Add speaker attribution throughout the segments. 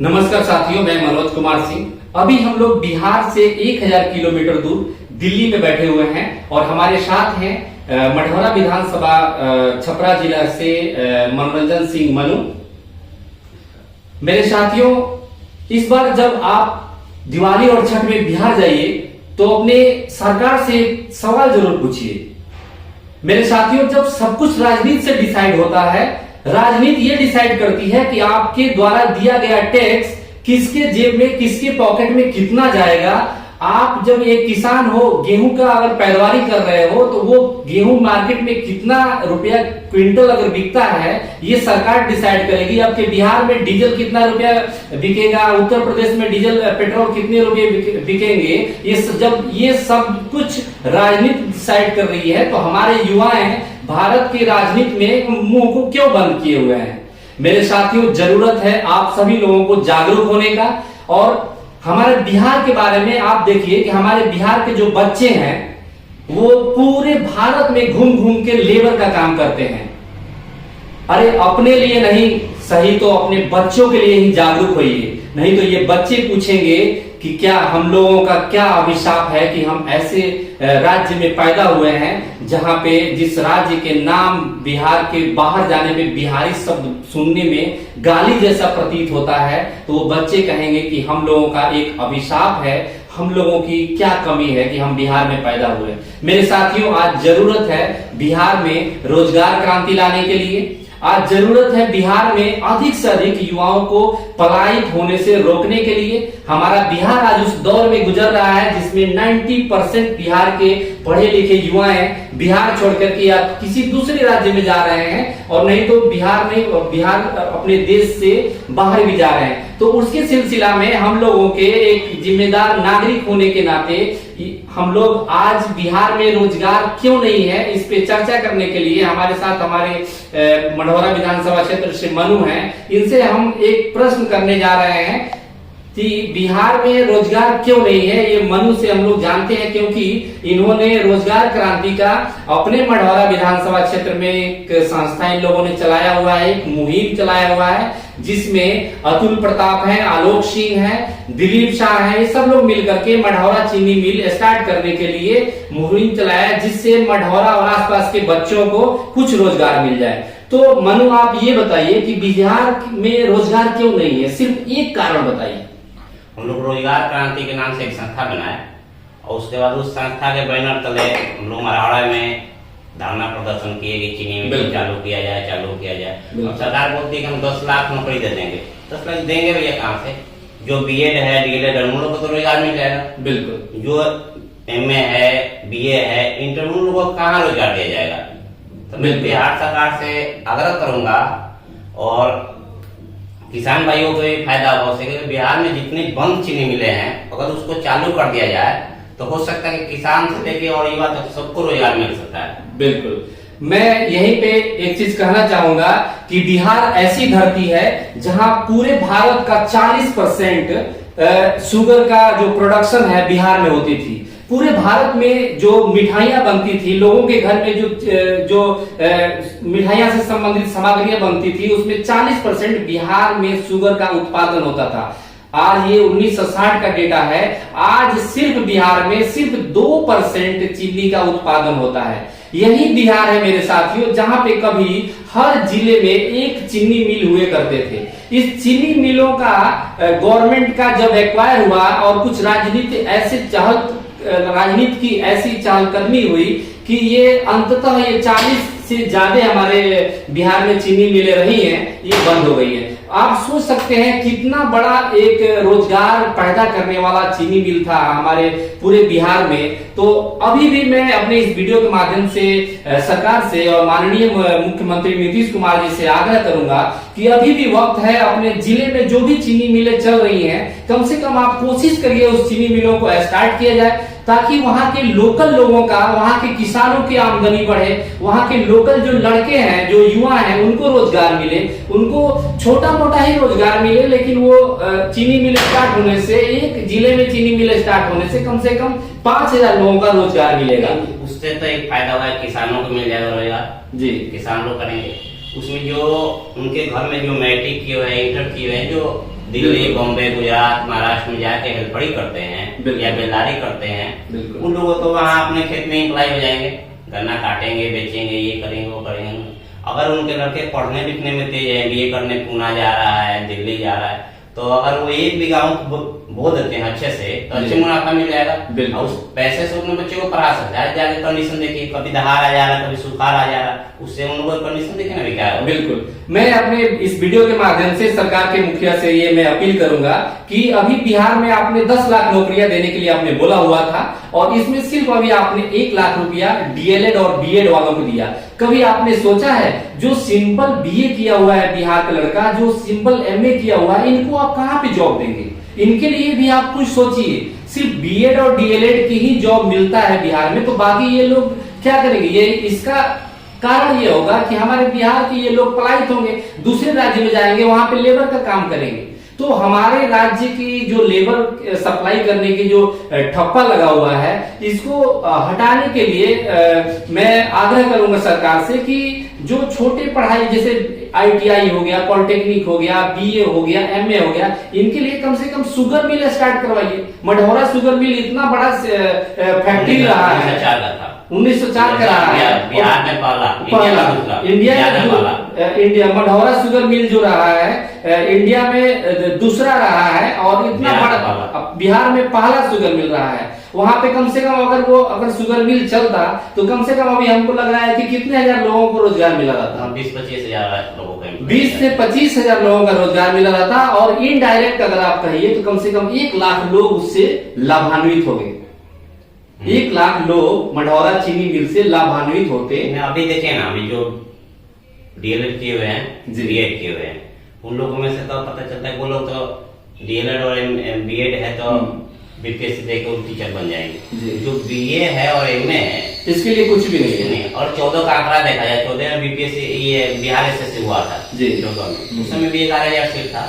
Speaker 1: नमस्कार साथियों, मैं मनोज कुमार सिंह। अभी हम लोग बिहार से 1000 किलोमीटर दूर दिल्ली में बैठे हुए हैं और हमारे साथ हैं मढ़ौरा विधानसभा छपरा जिला से मनोरंजन सिंह मनु। मेरे साथियों, इस बार जब आप दिवाली और छठ में बिहार जाइए तो अपने सरकार से सवाल जरूर पूछिए। मेरे साथियों, जब सब कुछ राजनीति से डिसाइड होता है, राजनीति ये डिसाइड करती है कि आपके द्वारा दिया गया टैक्स किसके जेब में, किसके पॉकेट में कितना जाएगा। आप जब एक किसान हो, गेहूं का अगर पैदावारी कर रहे हो तो वो गेहूं मार्केट में कितना रुपया क्विंटल अगर बिकता है, ये सरकार डिसाइड करेगी। आपके बिहार में डीजल कितना रुपया बिकेगा, उत्तर प्रदेश में डीजल पेट्रोल कितने रुपये बिकेंगे, जब ये सब कुछ राजनीति डिसाइड कर रही है तो हमारे युवाएं भारत की राजनीति में मुंह को क्यों बंद किए हुए हैं। मेरे साथियों, जरूरत है आप सभी लोगों को जागरूक होने का। और हमारे बिहार के बारे में आप देखिए कि हमारे बिहार के जो बच्चे हैं वो पूरे भारत में घूम घूम के लेबर का काम करते हैं। अरे अपने लिए नहीं सही तो अपने बच्चों के लिए ही जागरूक होइए, नहीं तो ये बच्चे पूछेंगे कि क्या हम लोगों का क्या अभिशाप है कि हम ऐसे राज्य में पैदा हुए हैं जहां पे जिस राज्य के नाम बिहार के बाहर जाने में बिहारी शब्द सुनने में गाली जैसा प्रतीत होता है। तो वो बच्चे कहेंगे कि हम लोगों का एक अभिशाप है, हम लोगों की क्या कमी है कि हम बिहार में पैदा हुए। मेरे साथियों, आज जरूरत है बिहार में रोजगार क्रांति लाने के लिए। आज जरूरत है बिहार में अधिक से अधिक युवाओं को पलायित होने से रोकने के लिए। हमारा बिहार आज उस दौर में गुजर रहा है जिसमें 90% बिहार के पढ़े लिखे युवा हैं बिहार छोड़कर के या किसी दूसरे राज्य में जा रहे हैं, और नहीं तो बिहार अपने देश से बाहर भी जा रहे हैं। तो उसके सिलसिला में हम लोगों के एक जिम्मेदार नागरिक होने के नाते हम लोग आज बिहार में रोजगार क्यों नहीं है, इस पे चर्चा करने के लिए हमारे साथ हमारे मढ़ौरा विधानसभा क्षेत्र से मनु हैं। इनसे हम एक प्रश्न करने जा रहे हैं कि बिहार में रोजगार क्यों नहीं है। ये मनु से हम लोग जानते हैं क्योंकि इन्होंने रोजगार क्रांति का अपने मढ़ौरा विधानसभा क्षेत्र में एक संस्था इन लोगों ने चलाया हुआ है, एक मुहिम चलाया हुआ है जिसमें अतुल प्रताप है, आलोक सिंह है, दिलीप शाह है, ये सब लोग मिलकर के मढ़ौरा चीनी मिल स्टार्ट करने के लिए मुहिम चलाया जिससे मढ़ौरा और आसपास के बच्चों को कुछ रोजगार मिल जाए। तो मनु, आप ये बताइए कि बिहार में रोजगार क्यों नहीं है, सिर्फ एक कारण बताइए।
Speaker 2: हम लोग रोजगार क्रांति के नाम से एक संस्था बनाए और उसके बाद उस संस्था के बैनर तले हम लोग मढ़ौरा में धरना प्रदर्शन किए कि चीनी मिल चालू किया जाए। और सरकार बोलती है कि हम 10 लाख नौकरी दे देंगे। 10 लाख देंगे भैया कहाँ से? जो बीएड है, डीएलएड है, उन लोगों को तो रोजगार मिल जाएगा।
Speaker 1: बिल्कुल।
Speaker 2: जो एमए है, बीए है, इंटर, उन लोगों को कहाँ रोजगार दिया जाएगा? तो मैं बिहार सरकार से आग्रह करूंगा और किसान भाइयों को भी फायदा हो सके। बिहार में जितने बंद चीनी मिले हैं अगर उसको चालू कर दिया जाए तो हो सकता है कि किसान से लेके और युवा तक सबको रोजगार मिल सकता है। बिल्कुल।
Speaker 1: मैं यहीं पे एक चीज कहना चाहूंगा कि बिहार ऐसी धरती है जहां पूरे भारत का 40% शुगर का जो प्रोडक्शन है बिहार में होती थी। पूरे भारत में जो मिठाइयां बनती थी, लोगों के घर में जो मिठाइयां से संबंधित सामग्रियां बनती थी, उसमें 40% बिहार में शुगर का उत्पादन होता था। आज ये 1960 का डेटा है, आज सिर्फ बिहार में सिर्फ 2% चीनी का उत्पादन होता है। यही बिहार है मेरे साथियों जहां पे कभी हर जिले में एक चीनी मिल हुए करते थे। इस चीनी मिलों का गवर्नमेंट का जब एक्वायर हुआ और कुछ राजनीति की ऐसी चहलकदमी हुई कि ये अंततः ये 40 से ज्यादा हमारे बिहार में चीनी मिलें रही हैं, ये बंद हो गई है। आप सोच सकते हैं कितना बड़ा एक रोजगार पैदा करने वाला चीनी मिल था हमारे पूरे बिहार में। तो अभी भी मैं अपने इस वीडियो के माध्यम से सरकार से और माननीय मुख्यमंत्री नीतीश कुमार जी से आग्रह करूंगा कि अभी भी वक्त है, अपने जिले में जो भी चीनी मिलें चल रही हैं, कम से कम आप कोशिश करिए उस चीनी मिलों को स्टार्ट किया जाए ताकि वहां के लोकल लोगों का, वहां के किसानों की आमदनी बढ़े, वहां के लोकल जो लड़के हैं, जो युवा हैं, उनको रोजगार मिले, उनको छोटा मोटा ही रोजगार मिले, लेकिन वो चीनी मिल स्टार्ट होने से, एक जिले में चीनी मिल स्टार्ट होने से कम 5000 लोगों का रोजगार मिलेगा।
Speaker 2: उससे तो एक फायदा हुआ है, किसानों को मिल जाएगा रोजगार जी, किसान लोग करेंगे। उसमें जो उनके घर में जो मैट्रिक किए हुए हैं, इंटर किए हुए हैं, जो दिल्ली, बॉम्बे, गुजरात, महाराष्ट्र में जाके हेल्पड़ी करते हैं या बेलदारी करते हैं, उन लोगों तो वहाँ अपने खेत में इम्प्लाई हो जाएंगे, गन्ना काटेंगे, बेचेंगे, ये करेंगे, वो करेंगे। अगर उनके लड़के पढ़ने लिखने में तेज है, MBA करने पूना जा रहा है, दिल्ली जा रहा है, तो अगर वो 1 बीघा बो देते हैं अच्छे से, तो अच्छे मुनाफा मिल जाएगा और उस पैसे से अपने बच्चे को पढ़ा सकते हैं। जाके कंडीशन देखिए, कभी दहाड़ आ जा रहा है, कभी सुखाड़ आ जा रहा है, उससे उन लोगों की कंडीशन देखिए ना क्या है।
Speaker 1: बिल्कुल, मैं अपने इस वीडियो के माध्यम से सरकार के मुखिया से ये मैं अपील करूंगा कि अभी बिहार में आपने 10 लाख नौकरियां देने के लिए आपने बोला हुआ था, और इसमें सिर्फ अभी आपने 1 लाख रुपया DLED और BEd वालों को दिया। कभी आपने सोचा है जो सिंपल BA किया हुआ है बिहार का लड़का, जो सिंपल MA किया हुआ है, इनको आप कहाँ पे जॉब देंगे? इनके लिए भी आप कुछ सोचिए। सिर्फ BEd और DLED की ही जॉब मिलता है बिहार में, तो बाकी ये लोग क्या करेंगे? ये इसका कारण ये होगा कि हमारे बिहार के ये लोग पलायित होंगे, दूसरे राज्य में जाएंगे, वहां पे लेबर का काम करेंगे। तो हमारे राज्य की जो लेबर सप्लाई करने की जो ठप्पा लगा हुआ है, इसको हटाने के लिए मैं आग्रह करूंगा सरकार से कि जो छोटे पढ़ाई जैसे ITI हो गया, पॉलिटेक्निक हो गया, BA हो गया, MA हो गया, इनके लिए कम से कम शुगर मिल स्टार्ट करवाइए। मढ़ौरा शुगर मिल इतना बड़ा फैक्ट्री रहा है, 1904 का रहा है,
Speaker 2: बिहार में पहला,
Speaker 1: इंडिया मढ़ौरा शुगर मिल जो रहा है इंडिया में दूसरा रहा है, और इतना बड़ा बिहार में पहला शुगर मिल रहा है। वहां पे कम से कम अगर शुगर मिल चलता तो कम से कम अभी हमको लग रहा है कि कितने हजार लोगों को रोजगार मिला रहता।
Speaker 2: 20-25 हजार लोगों को,
Speaker 1: 20 से 25 हजार लोगों का रोजगार मिला रहता, और इनडायरेक्ट अगर आप कहिए तो कम से कम 1 लाख लोग उससे लाभान्वित हो गए। 1 लाख लोग मढ़ौरा चीनी मिल से लाभान्वित होते।
Speaker 2: अभी देखे ना, अभी जो DLED किए हुए हैं, BEd किए हुए हैं, उन लोगों में से तो पता चलता है वो लोग तो DLED और BEd है तो BPSC देकर टीचर बन जाएंगे। जो BA है और MA है,
Speaker 1: इसके लिए कुछ भी नहीं है।
Speaker 2: और 14 का आंकड़ा देखा जाए, 14 में BPSC ये बिहार SSC हुआ था 14 में, उसमें भी 11,000 सीट था,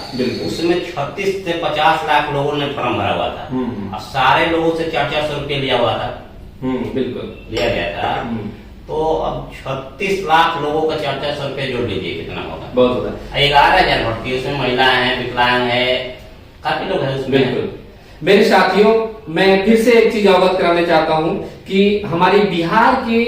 Speaker 2: उसमें 36 से 50 लाख लोगों ने फॉर्म भरा हुआ था, और सारे लोगों से 400 रुपये लिया हुआ था,
Speaker 1: बिल्कुल लिया
Speaker 2: गया था। तो अब 36 लाख लोगों का 400 रुपये जोड़ लीजिए, कितना होगा?
Speaker 1: बहुत होगा।
Speaker 2: 11,000 भर्ती, उसमें महिलाएं हैं, विकलांग है, काफी लोग हैं उसमें।
Speaker 1: बिल्कुल। मेरे साथियों, मैं फिर से एक चीज अवगत कराना चाहता हूं कि हमारी बिहार के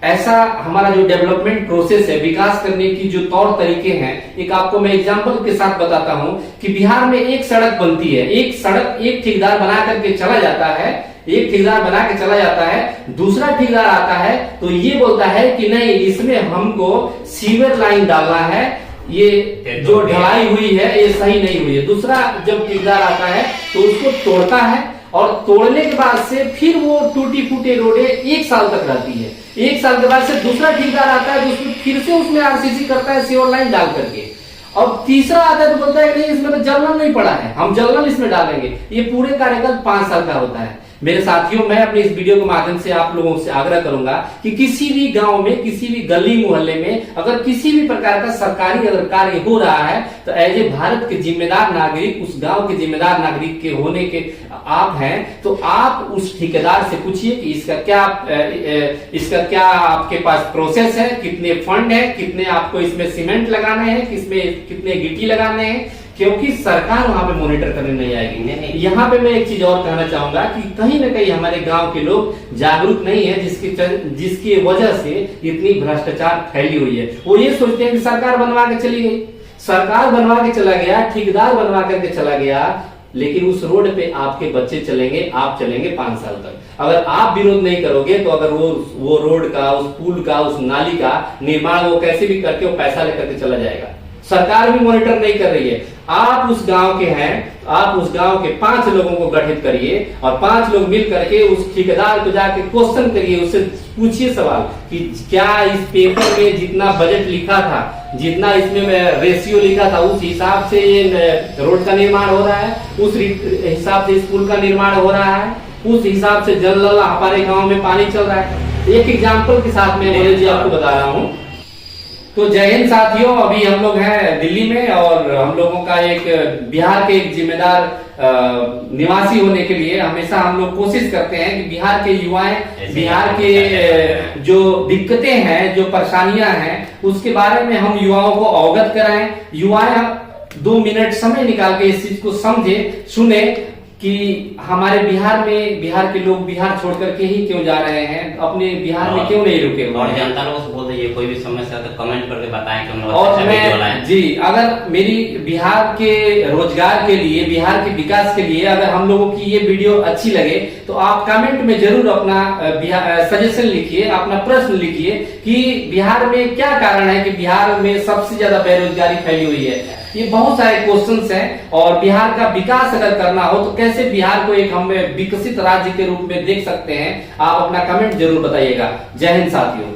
Speaker 1: ऐसा हमारा जो डेवलपमेंट प्रोसेस है, विकास करने की जो तौर तरीके हैं, एक आपको मैं एग्जांपल के साथ बताता हूं कि बिहार में एक सड़क बनती है, एक सड़क एक ठेकेदार बना करके चला जाता है, एक ठेकेदार बना के चला जाता है, दूसरा ठेकेदार आता है तो ये बोलता है कि नहीं, इसमें हमको सीवर लाइन डालना है, ये जो ढलाई हुई है ये सही नहीं हुई है। दूसरा जब ठेकेदार आता है तो उसको तोड़ता है, और तोड़ने के बाद से फिर वो टूटी फूटी रोडें 1 साल तक रहती है। 1 साल के बाद से दूसरा ठेकेदार आता है तो उसमें फिर से उसमें RCC करता है सीवर लाइन डाल करके, और तीसरा आता है तो बोलता है नहीं, इसमें तो जर्नल नहीं पड़ा है, हम जर्नल इसमें डालेंगे। ये पूरे कार्यकाल 5 साल का होता है। मेरे साथियों, मैं अपने इस वीडियो के माध्यम से आप लोगों से आग्रह करूंगा कि किसी भी गांव में, किसी भी गली मोहल्ले में अगर किसी भी प्रकार का सरकारी अगर कार्य हो रहा है तो एज ए भारत के जिम्मेदार नागरिक, उस गांव के जिम्मेदार नागरिक के होने के आप हैं, तो आप उस ठेकेदार से पूछिए कि इसका क्या आपके पास प्रोसेस है, कितने फंड है, कितने आपको इसमें सीमेंट लगाने हैं, कितने गिट्टी लगाने हैं, क्योंकि सरकार वहां पे मॉनिटर करने नहीं आएगी। यहाँ पे मैं एक चीज और कहना चाहूंगा कि कहीं ना कहीं हमारे गांव के लोग जागरूक नहीं है, जिसकी वजह से इतनी भ्रष्टाचार फैली हुई है। वो ये सोचते हैं कि सरकार बनवा के चली गई, सरकार बनवा के चला गया, ठेकेदार बनवा करके चला गया, लेकिन उस रोड पे आपके बच्चे चलेंगे, आप चलेंगे 5 साल तक। अगर आप विरोध नहीं करोगे तो अगर वो रोड का, उस पुल का, उस नाली का निर्माण वो कैसे भी करके वो पैसा लेकर के चला जाएगा। सरकार भी मॉनिटर नहीं कर रही है। आप उस गांव के हैं, आप उस गांव के 5 लोगों को गठित करिए और 5 लोग मिल करके उस ठेकेदार को जाके क्वेश्चन करिए, उससे पूछिए सवाल कि क्या इस पेपर में जितना बजट लिखा था, जितना इसमें रेशियो लिखा था, उस हिसाब से ये रोड का निर्माण हो रहा है, उस हिसाब से स्कूल का निर्माण हो रहा है, उस हिसाब से जल हमारे गाँव में पानी चल रहा है। एक एग्जाम्पल के साथ मैं जी आपको बता रहा हूँ। तो जय हिंद साथियों, अभी हम लोग हैं दिल्ली में और हम लोगों का एक बिहार के एक जिम्मेदार निवासी होने के लिए हमेशा हम लोग कोशिश करते हैं कि बिहार के युवाएं, बिहार के जो दिक्कतें हैं, जो परेशानियां हैं, उसके बारे में हम युवाओं को अवगत कराएं। युवाएं 2 मिनट समय निकाल के इस चीज को समझे, सुने कि हमारे बिहार में, बिहार के लोग बिहार छोड़ करके ही क्यों जा रहे हैं, अपने बिहार में क्यों नहीं रुके हुए
Speaker 2: और
Speaker 1: हैं।
Speaker 2: जनता लोगों से बोल दीजिए, कोई भी समस्या तो कमेंट करके बताएं कि हम लोग
Speaker 1: और
Speaker 2: अच्छा वीडियो
Speaker 1: मैं
Speaker 2: लाएं।
Speaker 1: जी, अगर मेरी बिहार के रोजगार के लिए, बिहार के विकास के लिए अगर हम लोगों की ये वीडियो अच्छी लगे तो आप कमेंट में जरूर अपना सजेशन लिखिए, अपना प्रश्न लिखिए कि बिहार में क्या कारण है कि बिहार में सबसे ज्यादा बेरोजगारी फैली हुई है। ये बहुत सारे क्वेश्चंस हैं और बिहार का विकास अगर करना हो तो कैसे बिहार को एक हम विकसित राज्य के रूप में देख सकते हैं, आप अपना कमेंट जरूर बताइएगा। जय हिंद साथियों।